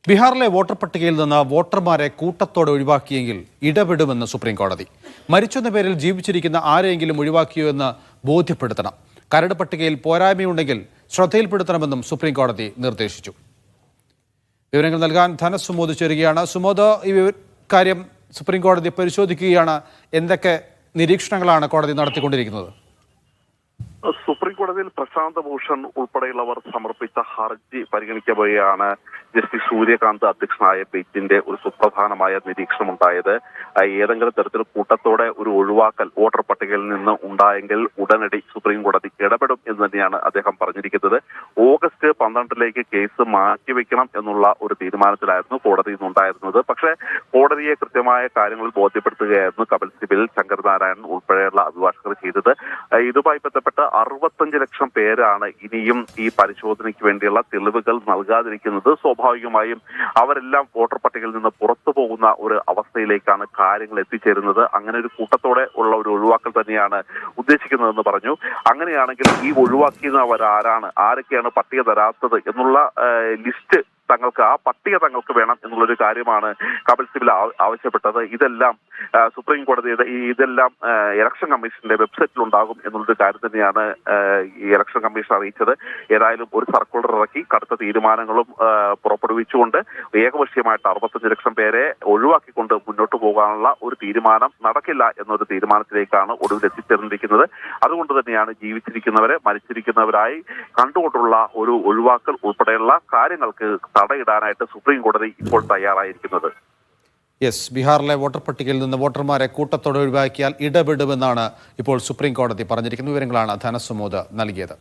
ബീഹാറിലെ വോട്ടർ പട്ടികയിൽ നിന്ന് വോട്ടർമാരെ കൂട്ടത്തോടെ ഒഴിവാക്കിയെങ്കിൽ ഇടപെടുമെന്ന് സുപ്രീം കോടതി. മരിച്ചെന്ന പേരിൽ ജീവിച്ചിരിക്കുന്ന ആരെയെങ്കിലും ഒഴിവാക്കിയോ എന്ന് ബോധ്യപ്പെടുത്തണം. കരട് പട്ടികയിൽ പോരായ്മയുണ്ടെങ്കിൽ ശ്രദ്ധയിൽപ്പെടുത്തണമെന്നും സുപ്രീം കോടതി നിർദ്ദേശിച്ചു. വിവരങ്ങൾ നൽകാൻ ധനസുമോദ് ചേരുകയാണ്. സുമോദ്, ഈ കാര്യം സുപ്രീം കോടതി പരിശോധിക്കുകയാണ്. എന്തൊക്കെ നിരീക്ഷണങ്ങളാണ് കോടതി നടത്തിക്കൊണ്ടിരിക്കുന്നത്? സുപ്രീം കോടതിയിൽ പ്രശാന്ത് ഭൂഷൺ ഉൾപ്പെടെയുള്ളവർ സമർപ്പിച്ച ഹർജി പരിഗണിക്കവെയാണ് ജസ്റ്റിസ് സൂര്യകാന്ത് അധ്യക്ഷനായ ബെഞ്ചിന്റെ ഒരു സുപ്രധാനമായ നിരീക്ഷണമുണ്ടായത്. ഏതെങ്കിലും തരത്തിൽ കൂട്ടത്തോടെ ഒരു ഒഴിവാക്കൽ വോട്ടർ പട്ടികയിൽ നിന്ന് ഉണ്ടായെങ്കിൽ ഉടനടി സുപ്രീം കോടതി ഇടപെടും എന്ന് തന്നെയാണ് അദ്ദേഹം പറഞ്ഞിരിക്കുന്നത്. ഓഗസ്റ്റ് 12 കേസ് മാറ്റിവെക്കണം എന്നുള്ള ഒരു തീരുമാനത്തിലായിരുന്നു കോടതി ഇന്നുണ്ടായിരുന്നത്. പക്ഷേ കോടതിയെ കൃത്യമായ കാര്യങ്ങൾ ബോധ്യപ്പെടുത്തുകയായിരുന്നു കപിൽ സിബൽ, ശങ്കർനാരായണൻ ഉൾപ്പെടെയുള്ള അഭിഭാഷകർ ചെയ്തത്. ഇതുമായി ബന്ധപ്പെട്ട് 65 ലക്ഷം പേരാണ് ഇനിയും ഈ പരിശോധനയ്ക്ക് വേണ്ടിയുള്ള തെളിവുകൾ നൽകാതിരിക്കുന്നത്. സ്വാഭാവികമായും അവരെല്ലാം വോട്ടർ പട്ടികയിൽ നിന്ന് പുറത്തു പോകുന്ന ഒരു അവസ്ഥയിലേക്കാണ് കാര്യങ്ങൾ എത്തിച്ചേരുന്നത്. അങ്ങനെ ഒരു കൂട്ടത്തോടെ ഉള്ള ഒരു ഒഴിവാക്കൽ തന്നെയാണ് ഉദ്ദേശിക്കുന്നതെന്ന് പറഞ്ഞു. അങ്ങനെയാണെങ്കിൽ ഈ ആരൊക്കെയാണ് പട്ടിക തരാത്തത് എന്നുള്ള ലിസ്റ്റ് ആ പട്ടിക തങ്ങൾക്ക് വേണം എന്നുള്ളൊരു കാര്യമാണ് കപിൽ സിബൽ ആവശ്യപ്പെട്ടത്. ഇതെല്ലാം സുപ്രീം കോടതിയുടെ ഇതെല്ലാം ഇലക്ഷൻ കമ്മീഷന്റെ വെബ്സൈറ്റിൽ ഉണ്ടാകും എന്നുള്ളൊരു കാര്യം തന്നെയാണ് ഈ ഇലക്ഷൻ കമ്മീഷൻ അറിയിച്ചത്. ഏതായാലും ഒരു സർക്കുലർ ഇറക്കി കടുത്ത തീരുമാനങ്ങളും പുറപ്പെടുവിച്ചുകൊണ്ട് ഏകപക്ഷീയമായിട്ട് 65 ലക്ഷം പേരെ ഒഴിവാക്കിക്കൊണ്ട് മുന്നോട്ട് പോകാനുള്ള ഒരു തീരുമാനം നടക്കില്ല എന്നൊരു തീരുമാനത്തിലേക്കാണ് ഒടുവിൽ എത്തിച്ചേർന്നിരിക്കുന്നത്. അതുകൊണ്ട് തന്നെയാണ് ജീവിച്ചിരിക്കുന്നവരെ മരിച്ചിരിക്കുന്നവരായി കണ്ടുകൊണ്ടുള്ള ഒരു ഒഴിവാക്കൽ ഉൾപ്പെടെയുള്ള കാര്യങ്ങൾക്ക് തടയിടാനായിട്ട് സുപ്രീം കോടതി ഇപ്പോൾ തയ്യാറായിരിക്കുന്നത്. ബീഹാറിലെ വോട്ടർ പട്ടികയിൽ നിന്ന് വോട്ടർമാരെ കൂട്ടത്തോടെ ഒഴിവാക്കിയാൽ ഇടപെടുമെന്നാണ് ഇപ്പോൾ സുപ്രീം കോടതി പറഞ്ഞിരിക്കുന്ന വിവരങ്ങളാണ് ധനസുമോദ് നൽകിയത്.